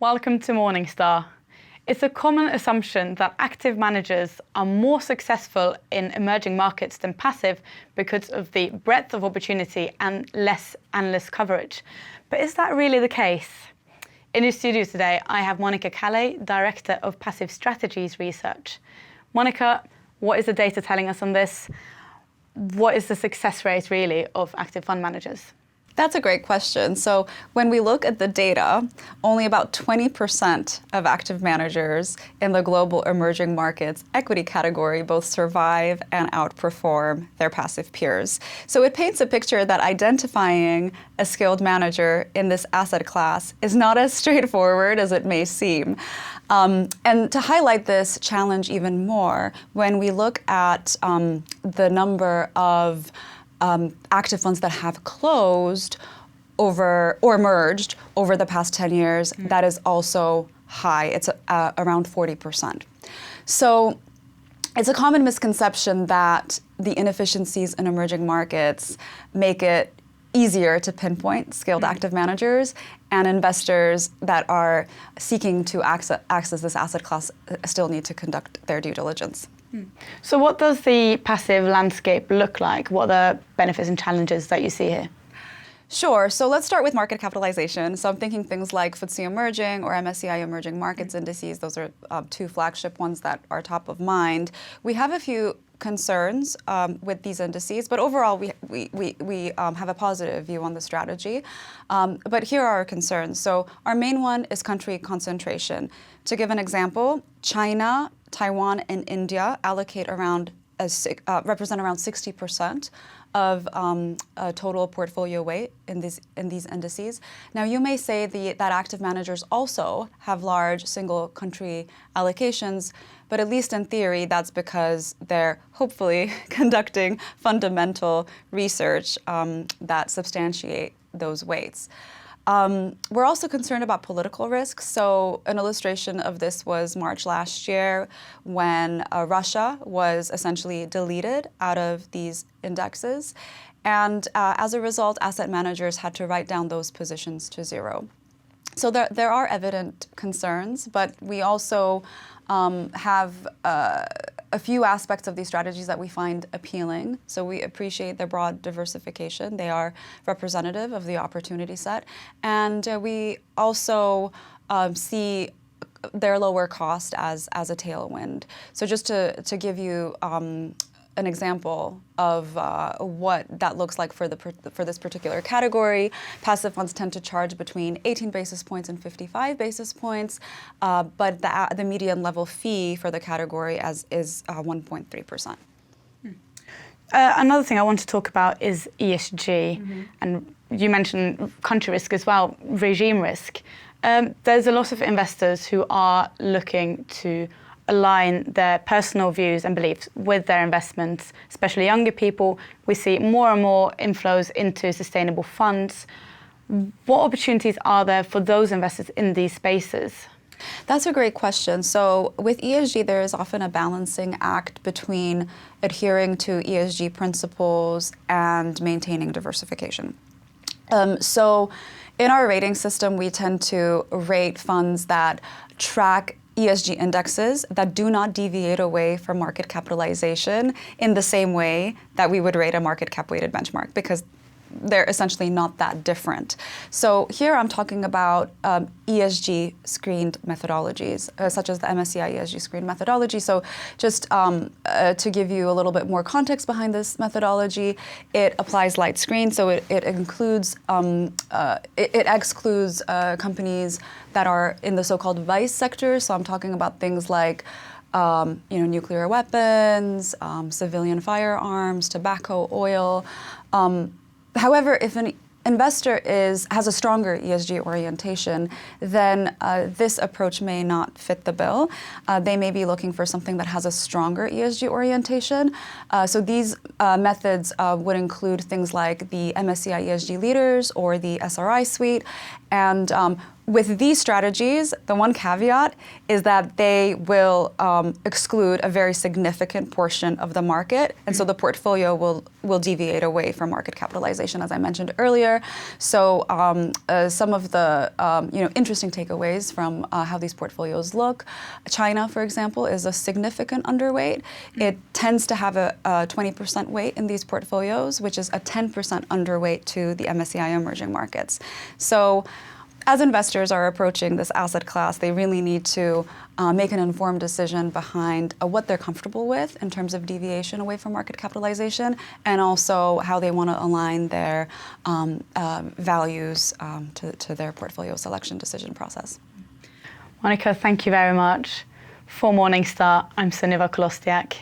Welcome to Morningstar. It's a common assumption that active managers are more successful in emerging markets than passive because of the breadth of opportunity and less analyst coverage. But is that really the case? In the studio today, I have Monika Calay, Director of Passive Strategies Research. Monika, what is the data telling us on this? What is the success rate really of active fund managers? That's a great question. So when we look at the data, only about 20% of active managers in the global emerging markets equity category both survive and outperform their passive peers. So it paints a picture that identifying a skilled manager in this asset class is not as straightforward as it may seem. And to highlight this challenge even more, when we look at the number of active funds that have closed over or merged over the past 10 years, that is also high. It's around 40%. So it's a common misconception that the inefficiencies in emerging markets make it easier to pinpoint skilled active managers, and investors that are seeking to access this asset class still need to conduct their due diligence. So what does the passive landscape look like? What are the benefits and challenges that you see here? Sure. So let's start with market capitalization. So I'm thinking things like FTSE Emerging or MSCI Emerging Markets indices. Those are two flagship ones that are top of mind. We have a few concerns with these indices, but overall we have a positive view on the strategy. But here are our concerns. So our main one is country concentration. To give an example, China, Taiwan, and India represent around 60% of total portfolio weight in these indices. Now, you may say that active managers also have large single country allocations, but at least in theory, that's because they're hopefully conducting fundamental research that substantiate those weights. We're also concerned about political risks. So an illustration of this was March last year when Russia was essentially deleted out of these indexes. And as a result, asset managers had to write down those positions to zero. So there are evident concerns, but we also have a few aspects of these strategies that we find appealing. So we appreciate their broad diversification. They are representative of the opportunity set. And we also see their lower cost as a tailwind. So just to give you an example of what that looks like for this particular category, passive funds tend to charge between 18 basis points and 55 basis points, but the median level fee for the category is 1.3%. Another thing I want to talk about is ESG, and you mentioned country risk as well, regime risk. There's a lot of investors who are looking to align their personal views and beliefs with their investments, especially younger people. We see more and more inflows into sustainable funds. What opportunities are there for those investors in these spaces? That's a great question. So with ESG, there is often a balancing act between adhering to ESG principles and maintaining diversification. So in our rating system, we tend to rate funds that track ESG indexes that do not deviate away from market capitalization in the same way that we would rate a market cap weighted benchmark, because they're essentially not that different. So here I'm talking about ESG screened methodologies, such as the MSCI ESG screened methodology. So just to give you a little bit more context behind this methodology, it applies light screen, so it includes, it excludes companies that are in the so-called vice sector. So I'm talking about things like nuclear weapons, civilian firearms, tobacco, oil. However, if an investor has a stronger ESG orientation, then this approach may not fit the bill. They may be looking for something that has a stronger ESG orientation. So these methods would include things like the MSCI ESG Leaders or the SRI suite. And with these strategies, the one caveat is that they will exclude a very significant portion of the market, and so the portfolio will deviate away from market capitalization, as I mentioned earlier. So some of the interesting takeaways from how these portfolios look: China, for example, is a significant underweight. It tends to have a 20% weight in these portfolios, which is a 10% underweight to the MSCI emerging markets. So as investors are approaching this asset class, they really need to make an informed decision behind what they're comfortable with in terms of deviation away from market capitalization, and also how they want to align their values to their portfolio selection decision process. Monika, thank you very much. For Morningstar, I'm Sunniva Kolostiak.